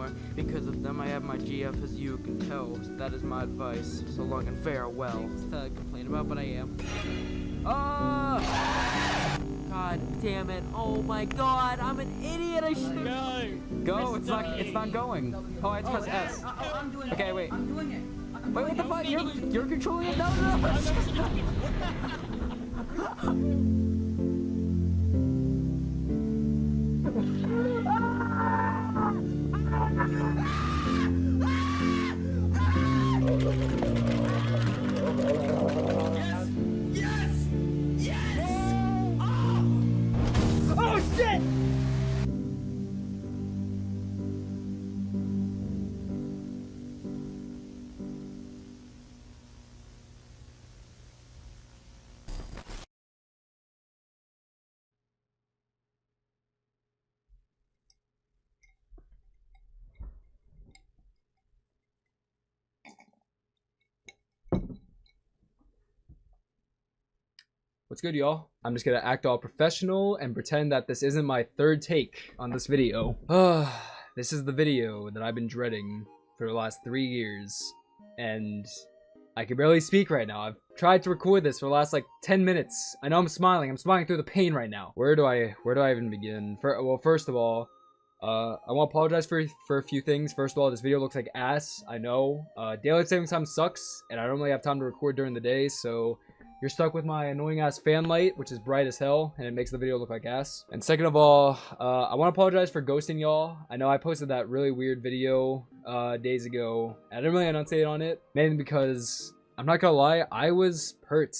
anymore. Because of them, I have my GF, as you can tell. That is my advice. So long and farewell. Things to complain about, but I am. God damn it. Oh my god, I'm an idiot. I should Go. It's not going. Oh, I press S. I'm doing it. Okay, wait. I'm doing it. Wait, what the fuck? You're controlling it? No. Oh shit! What's good, y'all? I'm just gonna act all professional and pretend that this isn't my third take on this video. This is the video that I've been dreading for the last 3 years, and I can barely speak right now. I've tried to record this for the last like 10 minutes. I know I'm smiling through the pain right now. Where do I even begin? Well, first of all, I want to apologize for a few things. First of all, this video looks like ass. I know. Daylight saving time sucks, and I don't really have time to record during the day, so you're stuck with my annoying ass fan light, which is bright as hell, and it makes the video look like ass. And second of all, I want to apologize for ghosting y'all. I know I posted that really weird video days ago. I didn't really enunciate on it, mainly because, I'm not gonna lie, I was hurt,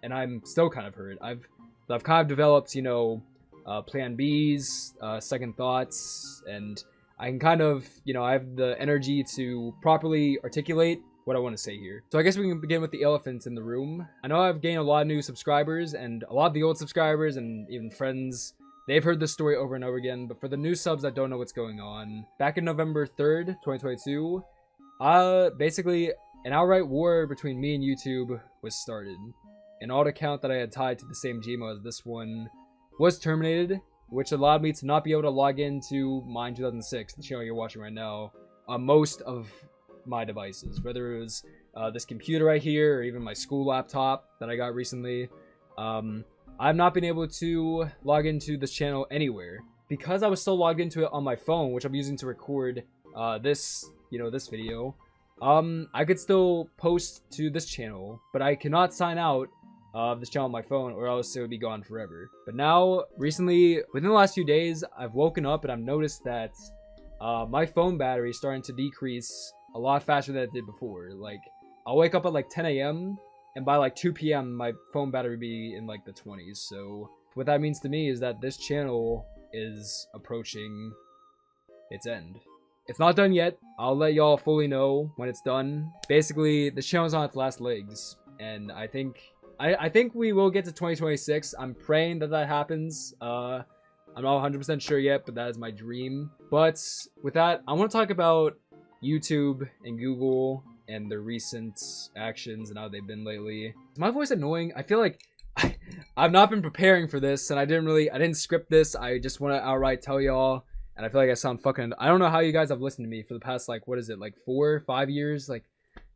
and I'm still kind of hurt. I've kind of developed, you know, plan Bs, second thoughts, and I can kind of, you know, I have the energy to properly articulate what I want to say here. So I guess we can begin with the elephant in the room. I know I've gained a lot of new subscribers, and a lot of the old subscribers and even friends, they've heard this story over and over again, but for the new subs that don't know what's going on, back in November 3rd, 2022, basically an outright war between me and YouTube was started. An alt account that I had tied to the same Gmail as this one was terminated, which allowed me to not be able to log into Mine 2006, the channel you're watching right now, on most of my devices, whether it was this computer right here or even my school laptop that I got recently. I've not been able to log into this channel anywhere because I was still logged into it on my phone, which I'm using to record this video. I could still post to this channel, but I cannot sign out of this channel on my phone, or else it would be gone forever. But now, recently, within the last few days, I've woken up and I've noticed that my phone battery is starting to decrease a lot faster than it did before. Like, I'll wake up at like 10 a.m. and by like 2 p.m. my phone battery will be in like the 20s. So what that means to me is that this channel is approaching its end. It's not done yet. I'll let y'all fully know when it's done. Basically, this channel's on its last legs, and I think we will get to 2026. I'm praying that happens. I'm not 100% sure yet, but that is my dream. But with that, I want to talk about YouTube and Google and their recent actions and how they've been lately. Is my voice annoying? I feel like I've not been preparing for this, and I didn't script this. I just want to outright tell y'all, and I feel like I sound fucking, I don't know how you guys have listened to me for the past, like, what is it, like 4 or 5 years? Like,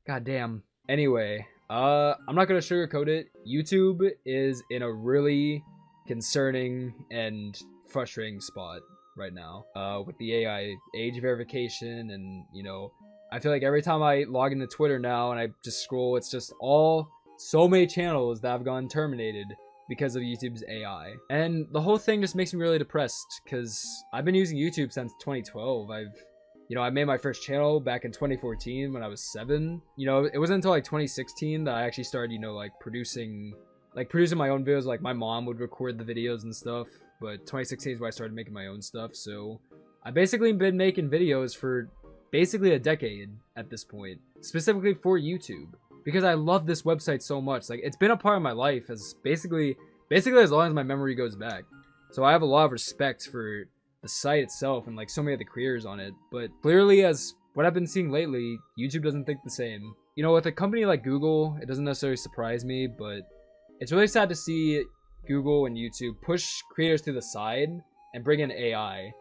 goddamn. Anyway, I'm not gonna sugarcoat it. YouTube is in a really concerning and frustrating spot right now, with the AI age verification, and, you know, I feel like every time I log into Twitter now and I just scroll, it's just so many channels that have gone terminated because of YouTube's AI. And the whole thing just makes me really depressed, because I've been using YouTube since 2012. I made my first channel back in 2014 when I was 7. You know, it wasn't until like 2016 that I actually started, you know, like producing my own videos. Like, my mom would record the videos and stuff. But 2016 is when I started making my own stuff, so I've basically been making videos for basically a decade at this point, specifically for YouTube, because I love this website so much. Like, it's been a part of my life as basically as long as my memory goes back. So I have a lot of respect for the site itself and like so many of the creators on it, but clearly, as what I've been seeing lately, YouTube doesn't think the same. You know, with a company like Google, it doesn't necessarily surprise me, but it's really sad to see Google and YouTube push creators to the side and bring in AI.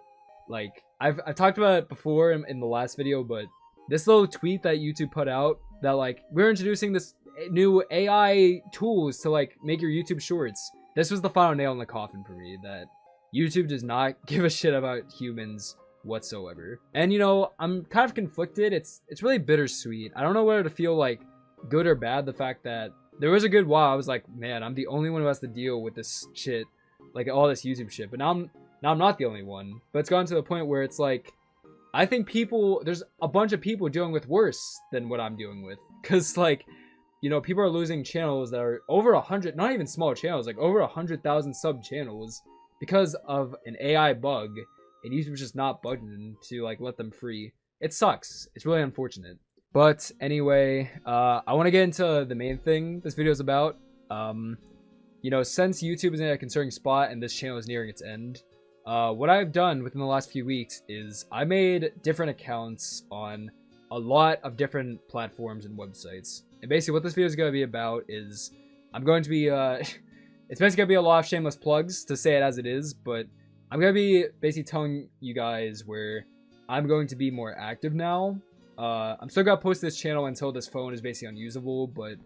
Like, I've talked about it before in the last video, but this little tweet that YouTube put out that, like, we're introducing this new AI tools to, like, make your YouTube shorts. This was the final nail in the coffin for me, that YouTube does not give a shit about humans whatsoever. And, you know, I'm kind of conflicted. It's really bittersweet. I don't know whether to feel, like, good or bad, the fact that there was a good while I was like, man, I'm the only one who has to deal with this shit, like, all this YouTube shit. But now I'm not the only one. But it's gotten to the point where it's like, I think there's a bunch of people dealing with worse than what I'm dealing with. Because, like, you know, people are losing channels that are over 100, not even small channels, like over 100,000 sub channels because of an AI bug, and YouTube's just not budgeting to, like, let them free. It sucks. It's really unfortunate. But anyway, I want to get into the main thing this video is about. You know, since YouTube is in a concerning spot and this channel is nearing its end, what I've done within the last few weeks is I made different accounts on a lot of different platforms and websites. And basically what this video is going to be about is I'm going to be, it's basically going to be a lot of shameless plugs, to say it as it is, but I'm going to be basically telling you guys where I'm going to be more active now. I'm still going to post this channel until this phone is basically unusable, but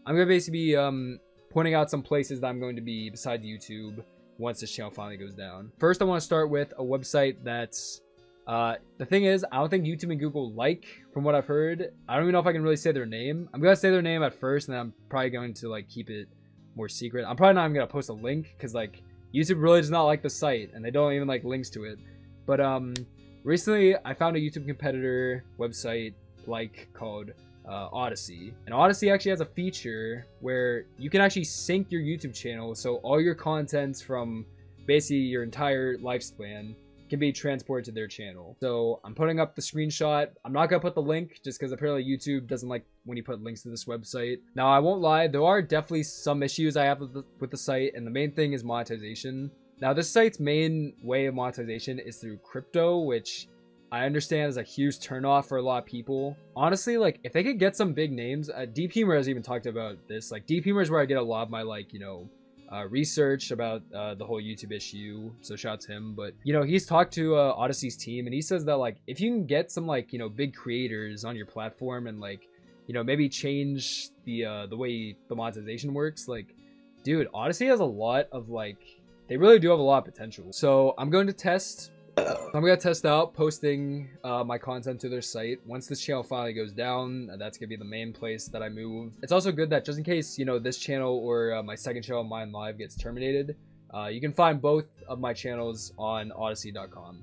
I'm going to basically be pointing out some places that I'm going to be beside YouTube once this channel finally goes down. First, I want to start with a website that's, the thing is, I don't think YouTube and Google like, from what I've heard. I don't even know if I can really say their name. I'm going to say their name at first, and then I'm probably going to, like, keep it more secret. I'm probably not even going to post a link, because, like, YouTube really does not like the site, and they don't even like links to it. But, recently, I found a YouTube competitor website, like, called Odysee. And Odysee actually has a feature where you can actually sync your YouTube channel, so all your contents from basically your entire lifespan can be transported to their channel. So I'm putting up the screenshot. I'm not gonna put the link just because apparently YouTube doesn't like when you put links to this website. Now, I won't lie, there are definitely some issues I have with the site, and the main thing is monetization. Now, this site's main way of monetization is through crypto, which I understand is a huge turnoff for a lot of people. Honestly, like, if they could get some big names, Deep Humor has even talked about this. Like, Deep Humor is where I get a lot of my, like, you know, research about the whole YouTube issue, so shout out to him. But, you know, he's talked to Odysee's team, and he says that, like, if you can get some, like, you know, big creators on your platform and, like, you know, maybe change the way the monetization works, like, dude, Odysee has a lot of, like, they really do have a lot of potential. So I'm going to test out posting my content to their site. Once this channel finally goes down, that's gonna be the main place that I move. It's also good that just in case, you know, this channel or my second channel, Mine Live, gets terminated, you can find both of my channels on Odysee.com.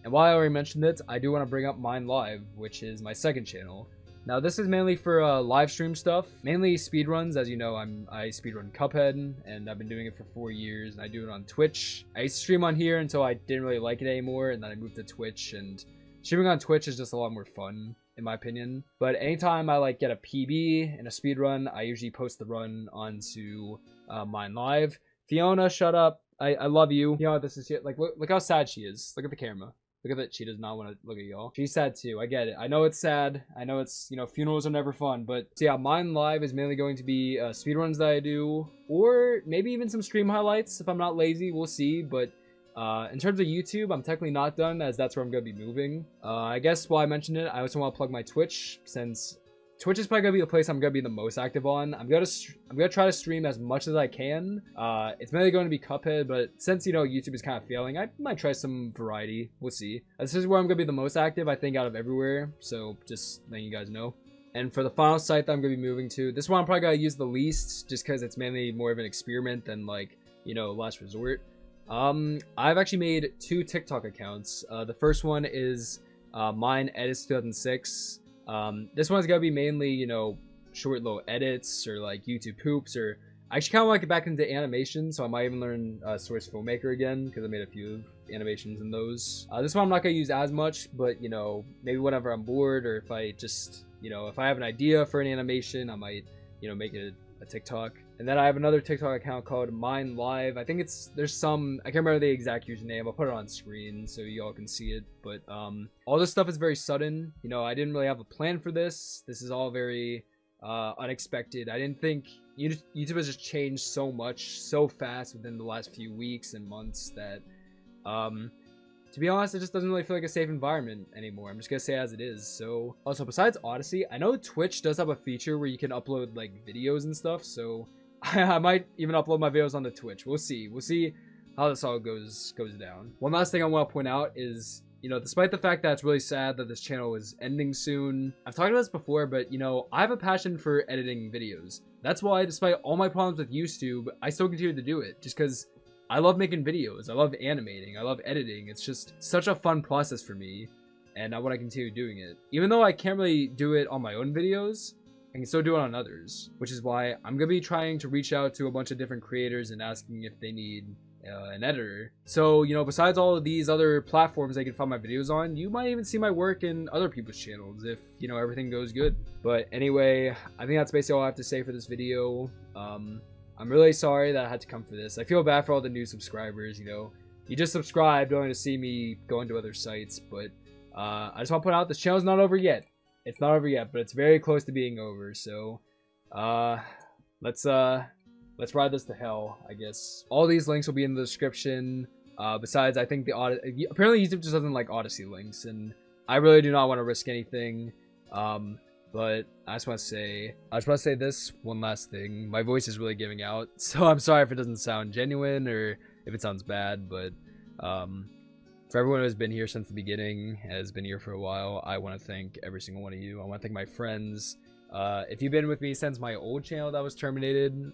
And while I already mentioned it, I do want to bring up Mine Live, which is my second channel. Now, this is mainly for live stream stuff, mainly speedruns. As you know, I speedrun Cuphead, and I've been doing it for 4 years, and I do it on Twitch. I used to stream on here until I didn't really like it anymore, and then I moved to Twitch, and streaming on Twitch is just a lot more fun, in my opinion. But anytime I, like, get a PB in a speedrun, I usually post the run onto Mine Live. Fiona, shut up. I love you. You know, this is shit. Like, look how sad she is. Look at the camera. Look at that. She does not want to look at y'all. She's sad too. I get it. I know it's sad. I know it's, you know, funerals are never fun. But so yeah, Mine Live is mainly going to be speedruns that I do, or maybe even some stream highlights if I'm not lazy. We'll see. But in terms of YouTube, I'm technically not done, as that's where I'm going to be moving. I guess while I mentioned it, I also want to plug my Twitch, since Twitch is probably gonna be the place I'm gonna be the most active on. I'm gonna try to stream as much as I can. It's mainly going to be Cuphead, but since, you know, YouTube is kind of failing, I might try some variety. We'll see. This is where I'm gonna be the most active, I think, out of everywhere. So just letting you guys know. And for the final site that I'm gonna be moving to, this one I'm probably gonna use the least, just because it's mainly more of an experiment than, like, you know, last resort. I've actually made 2 TikTok accounts. The first one is mine edits 2006. This one's gonna be mainly, you know, short little edits or like YouTube poops, or I actually kind of want to get back into animation, so I might even learn Source Filmmaker again, because I made a few animations in those. This one I'm not gonna use as much, but, you know, maybe whenever I'm bored, or if I just, you know, if I have an idea for an animation, I might, you know, make it a TikTok. And then I have another TikTok account called Mine Live. I think there's some, I can't remember the exact username. I'll put it on screen so y'all can see it. But all this stuff is very sudden. You know, I didn't really have a plan for this. This is all very unexpected. I didn't think YouTube has just changed so much so fast within the last few weeks and months that to be honest, it just doesn't really feel like a safe environment anymore. I'm just gonna say it as it is. So also, besides Odysee, I know Twitch does have a feature where you can upload like videos and stuff, so I might even upload my videos onto Twitch. We'll see how this all goes down. One last thing I want to point out is, you know, despite the fact that it's really sad that this channel is ending soon, I've talked about this before, but, you know, I have a passion for editing videos. That's why, despite all my problems with YouTube, I still continue to do it, just because I love making videos, I love animating, I love editing. It's just such a fun process for me, and I want to continue doing it. Even though I can't really do it on my own videos, I can still do it on others, which is why I'm going to be trying to reach out to a bunch of different creators and asking if they need an editor. So, you know, besides all of these other platforms I can find my videos on, you might even see my work in other people's channels if, you know, everything goes good. But anyway, I think that's basically all I have to say for this video. I'm really sorry that I had to come for this. I feel bad for all the new subscribers, you know. You just subscribed only to see me go into other sites, but I just want to point out this channel's not over yet. It's not over yet, but it's very close to being over, so let's ride this to hell, I guess. All these links will be in the description. Besides, I think apparently YouTube just doesn't like Odysee links, and I really do not want to risk anything. But I just want to say this one last thing. My voice is really giving out, so I'm sorry if it doesn't sound genuine or if it sounds bad, but for everyone who has been here since the beginning, has been here for a while, I want to thank every single one of you. I want to thank my friends. If you've been with me since my old channel that was terminated,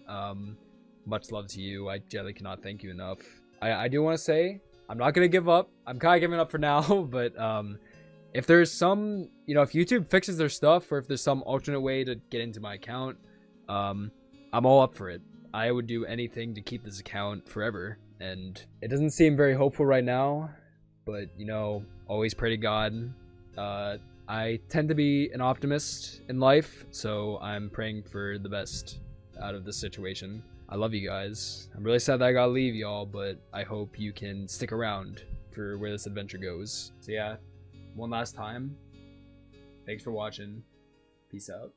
much love to you. I generally cannot thank you enough. I do want to say, I'm not going to give up. I'm kind of giving up for now, but if there's some, you know, if YouTube fixes their stuff, or if there's some alternate way to get into my account, I'm all up for it. I would do anything to keep this account forever, and it doesn't seem very hopeful right now, but, you know, always pray to God. I tend to be an optimist in life, so I'm praying for the best out of this situation. I love you guys. I'm really sad that I gotta leave y'all, but I hope you can stick around for where this adventure goes. So yeah, one last time, thanks for watching. Peace out.